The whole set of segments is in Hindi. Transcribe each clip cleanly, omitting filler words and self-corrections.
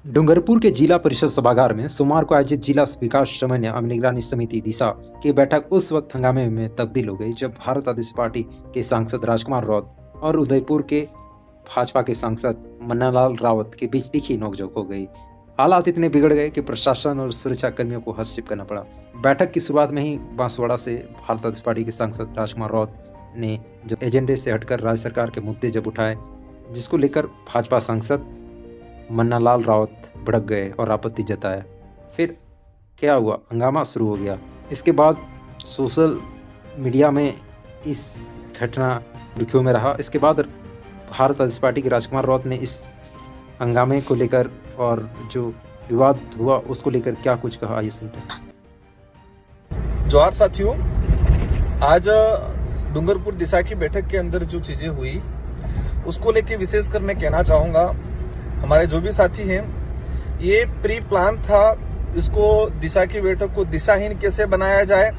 डूंगरपुर के जिला परिषद सभागार में सोमवार को आयोजित जिला विकास समन्वय निगरानी समिति दिशा की बैठक उस वक्त हंगामे में तब्दील हो गई जब भारत आदिवासी पार्टी के सांसद राजकुमार राउत और उदयपुर के भाजपा के सांसद मन्नालाल रावत के बीच तीखी नोकझोंक हो गई। हालात इतने बिगड़ गए कि प्रशासन और सुरक्षा कर्मियों को हस्तक्षेप करना पड़ा। बैठक की शुरुआत में ही बांसवाड़ा से भारत आदिवासी पार्टी के सांसद राजकुमार राउत ने जब एजेंडे से हटकर राज्य सरकार के मुद्दे जब उठाए, जिसको लेकर भाजपा सांसद मन्नालाल रावत भड़क गए और आपत्ति जताया। फिर क्या हुआ, हंगामा शुरू हो गया। इसके बाद सोशल मीडिया में इस घटना सुर्खियों में रहा। इसके बाद भारत आदिवासी पार्टी के राजकुमार राउत ने इस हंगामे को लेकर और जो विवाद हुआ उसको लेकर क्या कुछ कहा, आइए सुनते हैं। जोहार साथियों, आज डूंगरपुर दिशा की बैठक के अंदर जो चीजें हुई उसको लेके विशेषकर मैं कहना चाहूंगा, हमारे जो भी साथी हैं, ये प्री प्लान था। इसको दिशा की बैठक को दिशाहीन कैसे बनाया जाए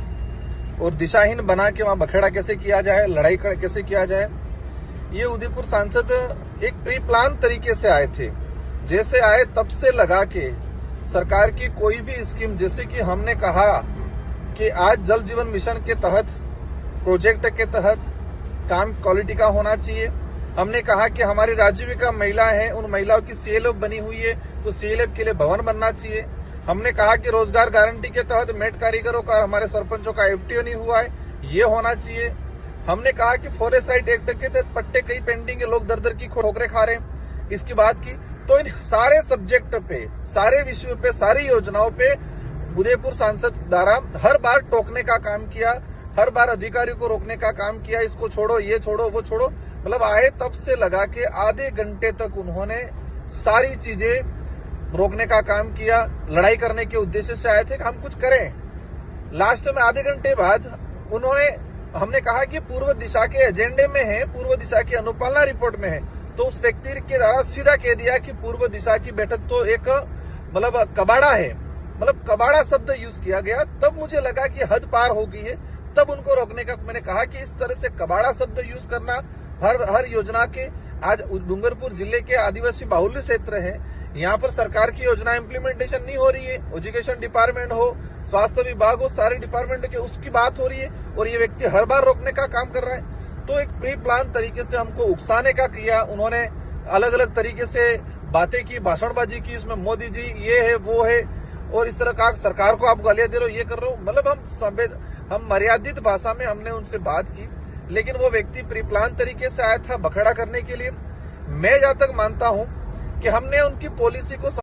और दिशाहीन बना के वहां बखेड़ा कैसे किया जाए, लड़ाई कैसे किया जाए, ये उदयपुर सांसद एक प्री प्लान तरीके से आए थे। जैसे आए तब से लगा के सरकार की कोई भी स्कीम, जैसे कि हमने कहा कि आज जल जीवन मिशन के तहत, प्रोजेक्ट के तहत काम क्वालिटी का होना चाहिए। हमने कहा कि हमारी राजीविका महिलाएं हैं, उन महिलाओं की सीएलएफ बनी हुई है तो सीएलएफ के लिए भवन बनना चाहिए। हमने कहा कि रोजगार गारंटी के तहत मेट कारीगरों का, हमारे सरपंचों का एफटीओ नहीं हुआ है, ये होना चाहिए। हमने कहा कि फॉरेस्ट राइट एक्ट के तहत पट्टे कई पेंडिंग है, लोग दर दर की ठोकरें खा रहे हैं, इसकी बात की। तो इन सारे सब्जेक्ट पे, सारे विषयों पे, सारी योजनाओं पे उदयपुर सांसद द्वारा हर बार टोकने का काम किया, हर बार अधिकारियों को रोकने का काम किया, इसको छोड़ो, ये छोड़ो, वो छोड़ो। मतलब आए तब से लगा के आधे घंटे तक उन्होंने सारी चीजें रोकने का काम किया। लड़ाई करने के उद्देश्य से आए थे कि हम कुछ करें। लास्ट में आधे घंटे बाद हमने कहा कि पूर्व दिशा के एजेंडे में है, पूर्व दिशा की अनुपालना रिपोर्ट में है, तो उस व्यक्ति के द्वारा सीधा कह दिया कि पूर्व दिशा की बैठक तो एक मतलब कबाड़ा है, मतलब कबाड़ा शब्द यूज किया गया। तब मुझे लगा कि हद पार हो गई है, तब उनको रोकने का मैंने कहा कि इस तरह से कबाड़ा शब्द यूज करना हर योजना के, आज डूंगरपुर जिले के आदिवासी बाहुल्य क्षेत्र है, यहाँ पर सरकार की योजना इम्प्लीमेंटेशन नहीं हो रही है। एजुकेशन डिपार्टमेंट हो, स्वास्थ्य विभाग हो, सारे डिपार्टमेंट के उसकी बात हो रही है और ये व्यक्ति हर बार रोकने का काम कर रहा है। तो एक प्री प्लान तरीके से हमको उकसाने का किया। उन्होंने अलग अलग तरीके से बातें की, भाषणबाजी की, इसमें मोदी जी ये है वो है और इस तरह का सरकार को आप गालियां दे रहे हो, ये कर रहे हो। मतलब हम मर्यादित भाषा में हमने उनसे बात की, लेकिन वो व्यक्ति प्री प्लान तरीके से आया था बखेड़ा करने के लिए। मैं जहां तक मानता हूं कि हमने उनकी पॉलिसी को